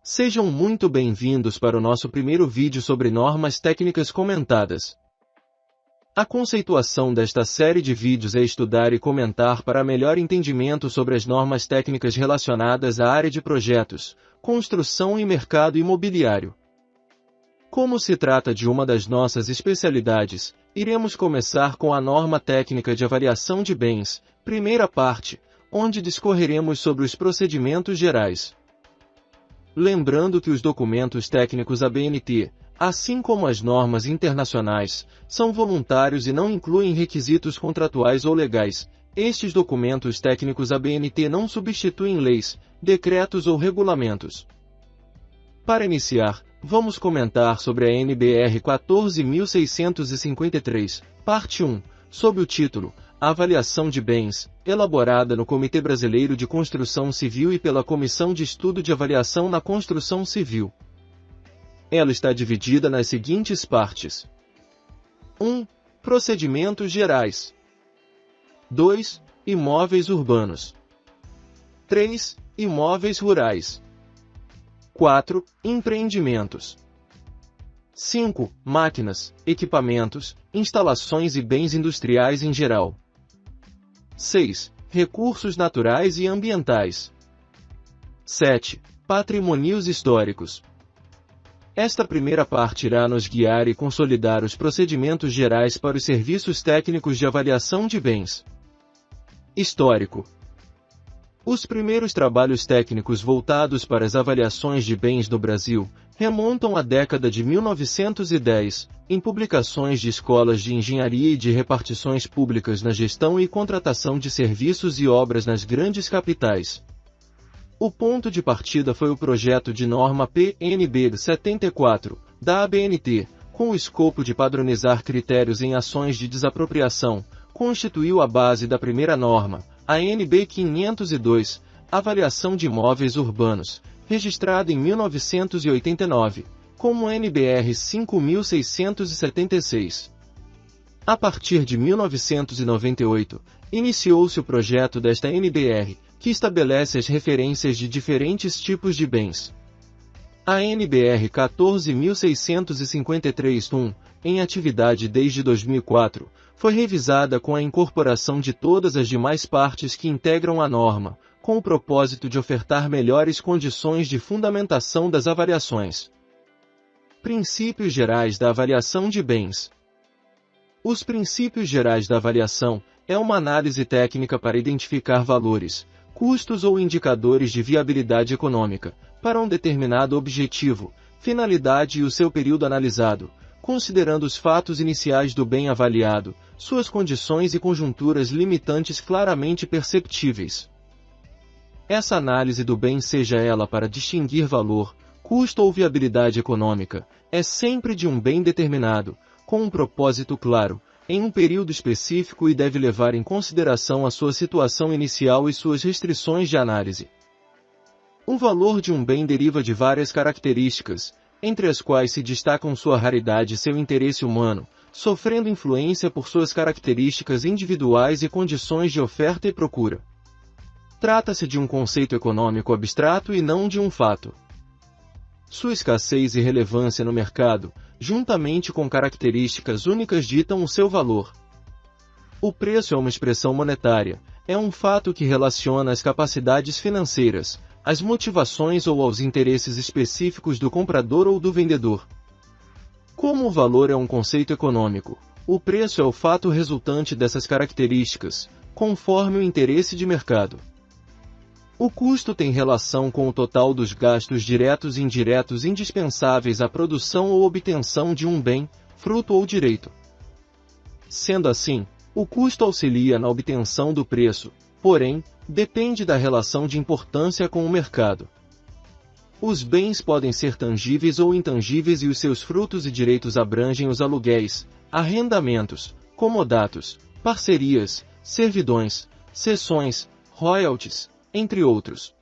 Sejam muito bem-vindos para o nosso primeiro vídeo sobre normas técnicas comentadas. A conceituação desta série de vídeos é estudar e comentar para melhor entendimento sobre as normas técnicas relacionadas à área de projetos, construção e mercado imobiliário. Como se trata de uma das nossas especialidades, iremos começar com a norma técnica de avaliação de bens, primeira parte, onde discorreremos sobre os procedimentos gerais. Lembrando que os documentos técnicos ABNT, assim como as normas internacionais, são voluntários e não incluem requisitos contratuais ou legais. Estes documentos técnicos ABNT não substituem leis, decretos ou regulamentos. Para iniciar, vamos comentar sobre a NBR 14.653, parte 1, sob o título Avaliação de Bens, elaborada no Comitê Brasileiro de Construção Civil e pela Comissão de Estudo de Avaliação na Construção Civil. Ela está dividida nas seguintes partes. 1. Procedimentos gerais. 2. Imóveis urbanos. 3. Imóveis rurais. 4. Empreendimentos. 5. Máquinas, equipamentos, instalações e bens industriais em geral. 6. Recursos naturais e ambientais. 7. Patrimônios históricos. Esta primeira parte irá nos guiar e consolidar os procedimentos gerais para os serviços técnicos de avaliação de bens. Histórico. Os primeiros trabalhos técnicos voltados para as avaliações de bens no Brasil remontam à década de 1910, em publicações de escolas de engenharia e de repartições públicas na gestão e contratação de serviços e obras nas grandes capitais. O ponto de partida foi o projeto de norma PNB 74, da ABNT, com o escopo de padronizar critérios em ações de desapropriação, constituiu a base da primeira norma, a NB 502, Avaliação de Imóveis Urbanos, registrada em 1989, como NBR 5676. A partir de 1998, iniciou-se o projeto desta NBR, que estabelece as referências de diferentes tipos de bens. A NBR 14.653-1, em atividade desde 2004, foi revisada com a incorporação de todas as demais partes que integram a norma, com o propósito de ofertar melhores condições de fundamentação das avaliações. Princípios gerais da avaliação de bens. Os princípios gerais da avaliação é uma análise técnica para identificar valores, custos ou indicadores de viabilidade econômica, para um determinado objetivo, finalidade e o seu período analisado, considerando os fatos iniciais do bem avaliado, suas condições e conjunturas limitantes claramente perceptíveis. Essa análise do bem, seja ela para distinguir valor, custo ou viabilidade econômica, é sempre de um bem determinado, com um propósito claro, em um período específico e deve levar em consideração a sua situação inicial e suas restrições de análise. O valor de um bem deriva de várias características, entre as quais se destacam sua raridade e seu interesse humano, sofrendo influência por suas características individuais e condições de oferta e procura. Trata-se de um conceito econômico abstrato e não de um fato. Sua escassez e relevância no mercado, juntamente com características únicas, ditam o seu valor. O preço é uma expressão monetária, é um fato que relaciona as capacidades financeiras, as motivações ou aos interesses específicos do comprador ou do vendedor. Como o valor é um conceito econômico, o preço é o fato resultante dessas características, conforme o interesse de mercado. O custo tem relação com o total dos gastos diretos e indiretos indispensáveis à produção ou obtenção de um bem, fruto ou direito. Sendo assim, o custo auxilia na obtenção do preço, porém, depende da relação de importância com o mercado. Os bens podem ser tangíveis ou intangíveis e os seus frutos e direitos abrangem os aluguéis, arrendamentos, comodatos, parcerias, servidões, cessões, royalties, entre outros.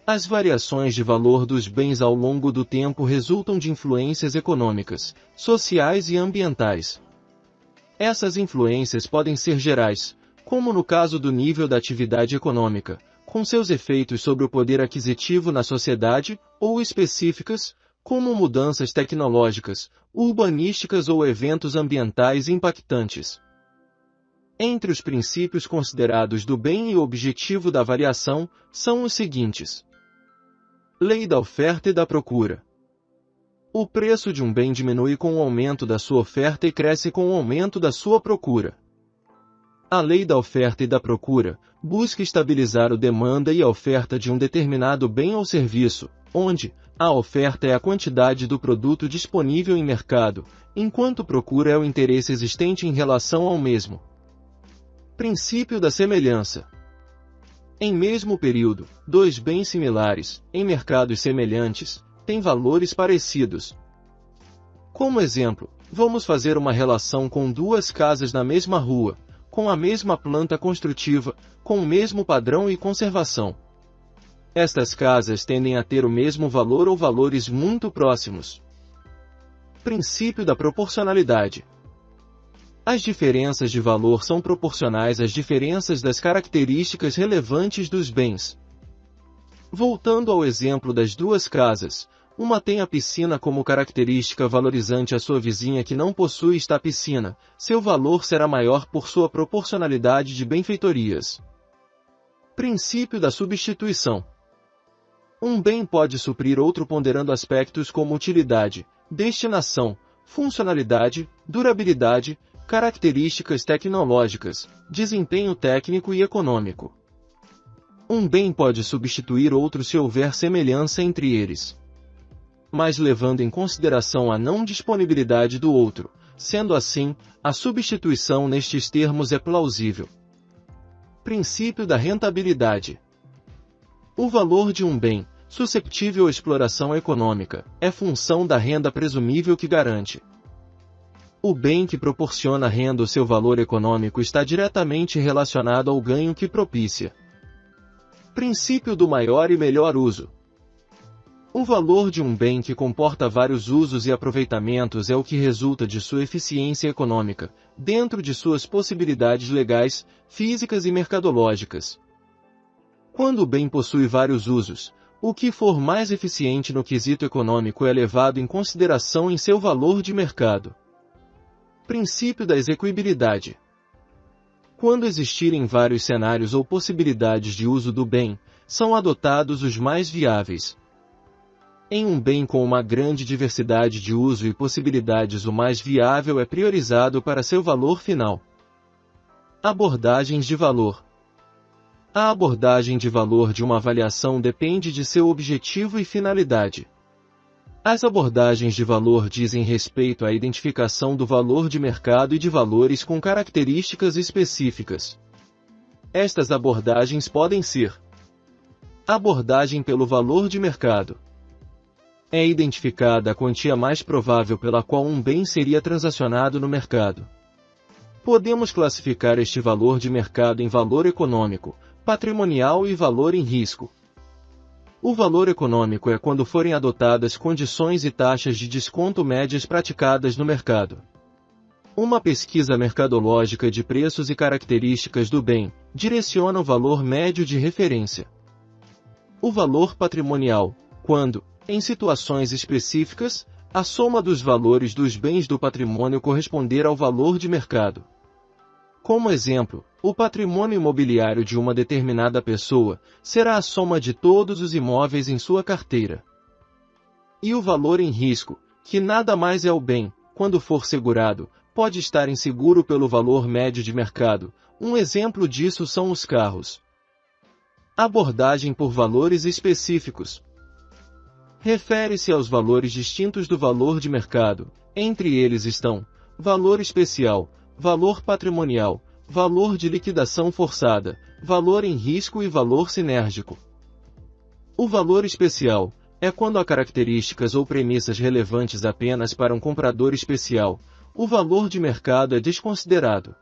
As variações de valor dos bens ao longo do tempo resultam de influências econômicas, sociais e ambientais. Essas influências podem ser gerais, como no caso do nível da atividade econômica, com seus efeitos sobre o poder aquisitivo na sociedade, ou específicas, como mudanças tecnológicas, urbanísticas ou eventos ambientais impactantes. Entre os princípios considerados do bem e o objetivo da avaliação, são os seguintes. Lei da oferta e da procura. O preço de um bem diminui com o aumento da sua oferta e cresce com o aumento da sua procura. A lei da oferta e da procura busca estabilizar a demanda e a oferta de um determinado bem ou serviço, onde a oferta é a quantidade do produto disponível em mercado, enquanto procura é o interesse existente em relação ao mesmo. Princípio da semelhança. Em mesmo período, dois bens similares, em mercados semelhantes, têm valores parecidos. Como exemplo, vamos fazer uma relação com duas casas na mesma rua, com a mesma planta construtiva, com o mesmo padrão e conservação. Estas casas tendem a ter o mesmo valor ou valores muito próximos. Princípio da proporcionalidade. As diferenças de valor são proporcionais às diferenças das características relevantes dos bens. Voltando ao exemplo das duas casas, uma tem a piscina como característica valorizante à sua vizinha que não possui esta piscina, seu valor será maior por sua proporcionalidade de benfeitorias. Princípio da substituição. Um bem pode suprir outro ponderando aspectos como utilidade, destinação, funcionalidade, durabilidade, características tecnológicas, desempenho técnico e econômico. Um bem pode substituir outro se houver semelhança entre eles, mas levando em consideração a não disponibilidade do outro. Sendo assim, a substituição nestes termos é plausível. Princípio da rentabilidade. O valor de um bem, susceptível à exploração econômica, é função da renda presumível que garante. O bem que proporciona renda ou seu valor econômico está diretamente relacionado ao ganho que propicia. Princípio do maior e melhor uso. O valor de um bem que comporta vários usos e aproveitamentos é o que resulta de sua eficiência econômica, dentro de suas possibilidades legais, físicas e mercadológicas. Quando o bem possui vários usos, o que for mais eficiente no quesito econômico é levado em consideração em seu valor de mercado. Princípio da execuibilidade. Quando existirem vários cenários ou possibilidades de uso do bem, são adotados os mais viáveis. Em um bem com uma grande diversidade de uso e possibilidades, o mais viável é priorizado para seu valor final. Abordagens de valor. A abordagem de valor de uma avaliação depende de seu objetivo e finalidade. As abordagens de valor dizem respeito à identificação do valor de mercado e de valores com características específicas. Estas abordagens podem ser: abordagem pelo valor de mercado. É identificada a quantia mais provável pela qual um bem seria transacionado no mercado. Podemos classificar este valor de mercado em valor econômico, patrimonial e valor em risco. O valor econômico é quando forem adotadas condições e taxas de desconto médias praticadas no mercado. Uma pesquisa mercadológica de preços e características do bem direciona o valor médio de referência. O valor patrimonial, quando, em situações específicas, a soma dos valores dos bens do patrimônio corresponder ao valor de mercado. Como exemplo, o patrimônio imobiliário de uma determinada pessoa será a soma de todos os imóveis em sua carteira. E o valor em risco, que nada mais é o bem, quando for segurado, pode estar inseguro pelo valor médio de mercado. Um exemplo disso são os carros. Abordagem por valores específicos. Refere-se aos valores distintos do valor de mercado. Entre eles estão valor especial, valor patrimonial, valor de liquidação forçada, valor em risco e valor sinérgico. O valor especial é quando há características ou premissas relevantes apenas para um comprador especial. O valor de mercado é desconsiderado.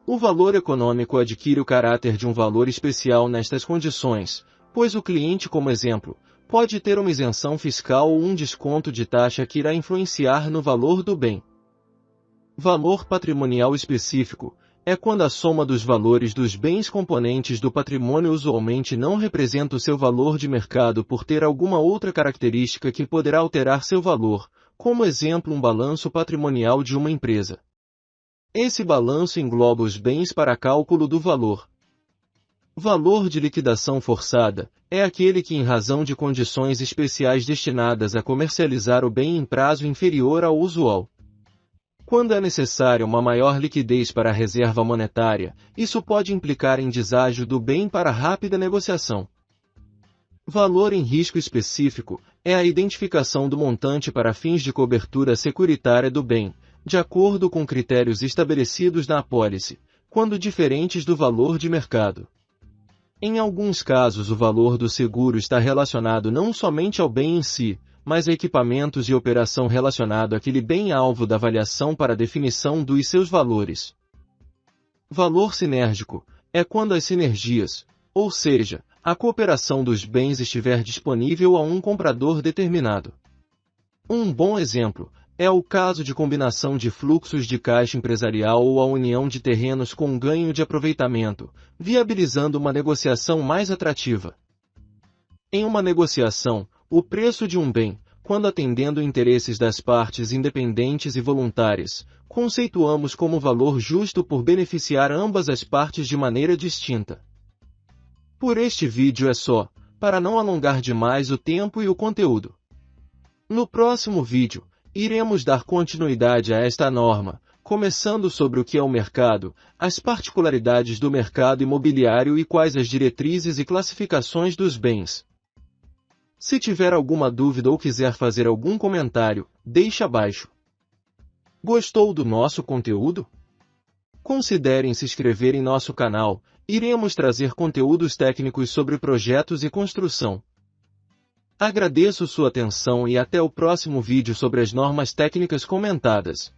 O valor econômico adquire o caráter de um valor especial nestas condições, pois o cliente, como exemplo, pode ter uma isenção fiscal ou um desconto de taxa que irá influenciar no valor do bem. Valor patrimonial específico é quando a soma dos valores dos bens componentes do patrimônio usualmente não representa o seu valor de mercado por ter alguma outra característica que poderá alterar seu valor, como exemplo um balanço patrimonial de uma empresa. Esse balanço engloba os bens para cálculo do valor. Valor de liquidação forçada é aquele que, em razão de condições especiais destinadas a comercializar o bem em prazo inferior ao usual. Quando é necessária uma maior liquidez para a reserva monetária, isso pode implicar em deságio do bem para rápida negociação. Valor em risco específico é a identificação do montante para fins de cobertura securitária do bem, de acordo com critérios estabelecidos na apólice, quando diferentes do valor de mercado. Em alguns casos, o valor do seguro está relacionado não somente ao bem em si, mas a equipamentos e operação relacionado àquele bem-alvo da avaliação para a definição dos seus valores. Valor sinérgico é quando as sinergias, ou seja, a cooperação dos bens estiver disponível a um comprador determinado. Um bom exemplo é o caso de combinação de fluxos de caixa empresarial ou a união de terrenos com ganho de aproveitamento, viabilizando uma negociação mais atrativa. Em uma negociação, o preço de um bem, quando atendendo interesses das partes independentes e voluntárias, conceituamos como valor justo por beneficiar ambas as partes de maneira distinta. Por este vídeo é só, para não alongar demais o tempo e o conteúdo. No próximo vídeo, iremos dar continuidade a esta norma, começando sobre o que é o mercado, as particularidades do mercado imobiliário e quais as diretrizes e classificações dos bens. Se tiver alguma dúvida ou quiser fazer algum comentário, deixe abaixo. Gostou do nosso conteúdo? Considerem se inscrever em nosso canal, iremos trazer conteúdos técnicos sobre projetos e construção. Agradeço sua atenção e até o próximo vídeo sobre as normas técnicas comentadas.